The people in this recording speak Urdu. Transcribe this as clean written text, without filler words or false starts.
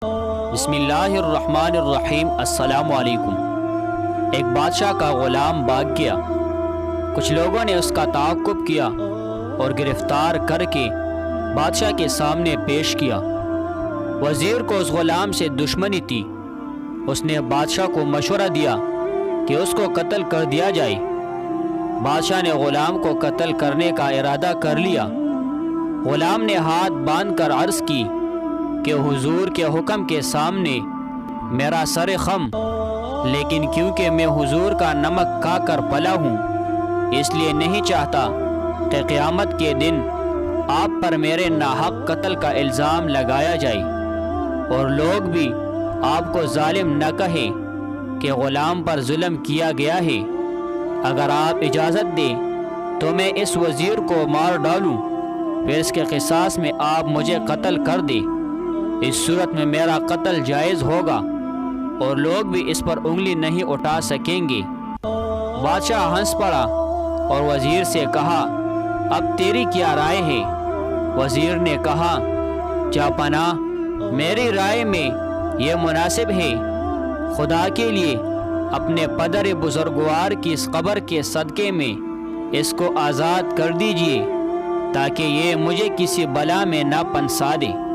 بسم اللہ الرحمن الرحیم۔ السلام علیکم۔ ایک بادشاہ کا غلام بھاگ گیا۔ کچھ لوگوں نے اس کا تعاقب کیا اور گرفتار کر کے بادشاہ کے سامنے پیش کیا۔ وزیر کو اس غلام سے دشمنی تھی۔ اس نے بادشاہ کو مشورہ دیا کہ اس کو قتل کر دیا جائے۔ بادشاہ نے غلام کو قتل کرنے کا ارادہ کر لیا۔ غلام نے ہاتھ باندھ کر عرض کی کہ حضور کے حکم کے سامنے میرا سر خم، لیکن کیونکہ میں حضور کا نمک کھا کر پلا ہوں، اس لیے نہیں چاہتا کہ قیامت کے دن آپ پر میرے ناحق قتل کا الزام لگایا جائے اور لوگ بھی آپ کو ظالم نہ کہیں کہ غلام پر ظلم کیا گیا ہے۔ اگر آپ اجازت دیں تو میں اس وزیر کو مار ڈالوں، پھر اس کے قصاص میں آپ مجھے قتل کر دیں۔ اس صورت میں میرا قتل جائز ہوگا اور لوگ بھی اس پر انگلی نہیں اٹھا سکیں گے۔ بادشاہ ہنس پڑا اور وزیر سے کہا، اب تیری کیا رائے ہے؟ وزیر نے کہا، جاپناہ، میری رائے میں یہ مناسب ہے، خدا کے لیے اپنے پدر بزرگوار کی اس قبر کے صدقے میں اس کو آزاد کر دیجئے تاکہ یہ مجھے کسی بلا میں نہ پھنسا دے۔